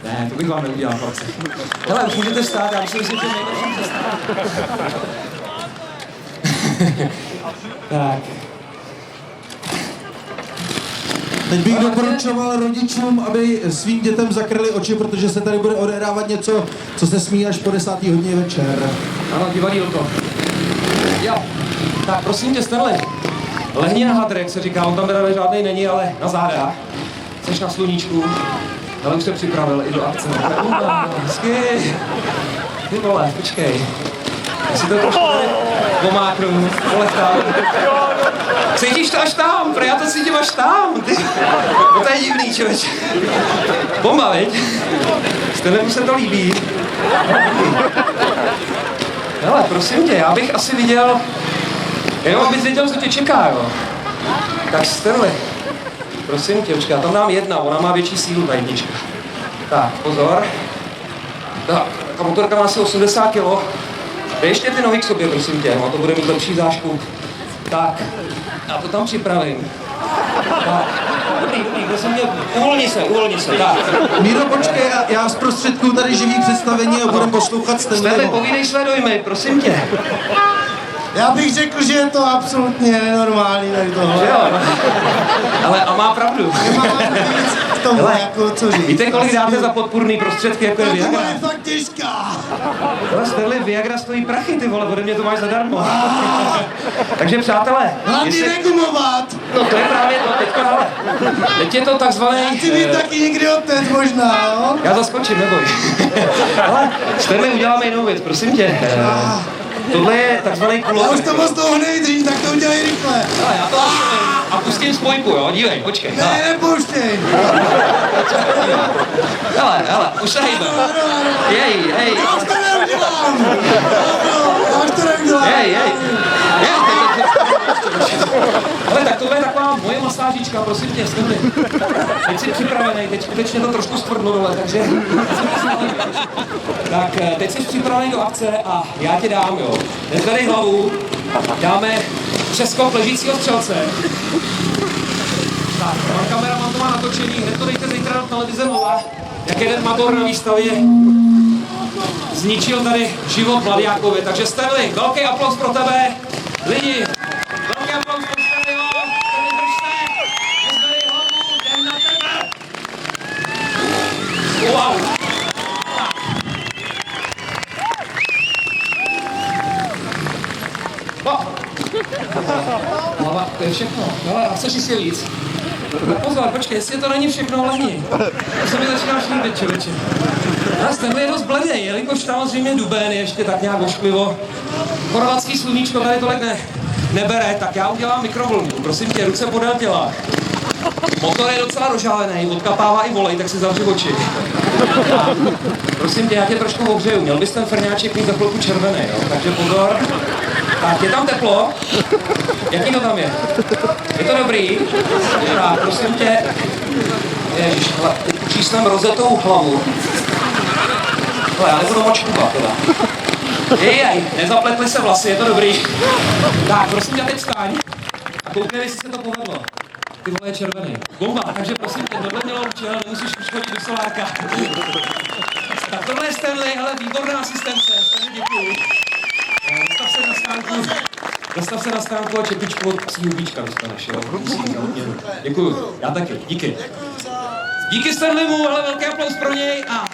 Ne, to bych vám neudělal, chlapci. Hele, už můžete stát, já myslím, že nejlepší přestát. Tak. Teď bych doporučoval rodičům, aby svým dětem zakryli oči, protože se tady bude odehrávat něco, co se smí až po 10. hodině večer. Ano, divadýlko. Jo, tak prosím tě, Stanley, lehni na hadr, jak se říká, on tam teda žádnej není, ale na záda. Jseš na sluníčku, ale už se připravil i do akce. Hezky. Ty vole, počkej. Já si to trošku tady pomáknu, polechtám. Cítíš to až tam, já to cítím až tam, ty. No to je divný, člověč. Bomba, viď? Stanley se to líbí. Hele, prosím tě, já bych asi viděl, jenom abys věděl, co tě čeká, jo. Tak Stanley, prosím tě, počkej, já tam dám jedna, ona má větší sílu, ta jednička. Tak, pozor. Tak, ta motorka má asi 80 kg. Dej ještě ty nohy k sobě, prosím tě, no, to bude mít lepší zášku. Tak, já to tam připravím. Tak, dobrý, prosím tě, uvolni se, tak. Míro, počkej, já zprostředkuju tady živý představení a budem poslouchat Stanley, povídej své dojmy, prosím tě. Já bych řekl, že je to absolutně nenormální tady tohle. Jo, no. Ale a má pravdu. Nemám nic k tomu, Hele, jako co říct. Víte, kolik dáte za podpůrný prostředky, jako je Ta Viagra? je fakt těžká. Ale Stanley, Viagra stojí prachy, ty vole, ode mě to máš zadarmo. Takže přátelé, Hlavně negumovat. no to je právě to, teďka, ale teď je to takzvaný... Chci být taky někdy otec možná, jo? Já zaskočím, neboj. Ale Stanley, uděláme jinou věc, prosím tě. Tohle je takzvaný Já už to moc dlouho nevydržím, tak to udělej rychle. Ale já to a pustím spojku, jo, dívej, počkej. Ne, nepouštěj. Hele, už se hejbe. Jej. Já už to neudělám. Já už to neudělám. Jej. Ale tak tohle je taková moje masážička, prosím tě, Stanley. Teď jsi připravený, teď skutečně to trošku stvrdlo dole, takže... Tak, teď jsi připravený do akce a já tě dám, jo. Nezvedej hlavu, dáme přeskok ležícího střelce. Tak, pan kameraman to má natočený, hned to dejte zítra na televize Nova, jak jeden mator na výstavě zničil tady život Mladiákovi. Takže Stanley, velký aplaus pro tebe, lidi. Velký aplaus pro Stanleyho, Stanley, držte, nezvedej hlavu, jdem na tebe. Wow. Hlava, to je všechno. Hele, a chceš jistě víc? Pozor, počkej, jestli to není všechno, lehni. To se mi začínáš líbit, člověče. A Stanley je dost bledej, jelikož samozřejmě duben je ještě tak nějak ošklivo. Chorvatský sluníčko tady tolik nebere, tak já udělám mikrovlnku. Prosím tě, ruce podél těla. Motor je docela dožálený, odkapává i volej, tak si zavři oči. A prosím tě, já tě trošku ohřeju. Měl bys ten frňáček mít za chvilku červený, jo? Takže pozor. Tak, je tam teplo? Jaký to tam je? Je to dobrý? Tak, prosím tě. Ježiš, hele, čísnem rozetou hlavu. Hele, já nebudu moc škubat, teda. Jej, nezapletly se vlasy, je to dobrý. Tak, prosím tě, teď vstaň. A kouknej, jestli se to povedlo. Ty vole je červený. Bomba, takže prosím tě, tohle mělo účel, nemusíš už chodit do solárka. Tak tohle je Stanley, ale výborná asistence, takže děkuji. Dostav se na stánku a čepičku od psí hubíčka dostaneš, jo? Děkuju, já taky, díky. Díky Stanleymu, ale velký aplaus pro něj a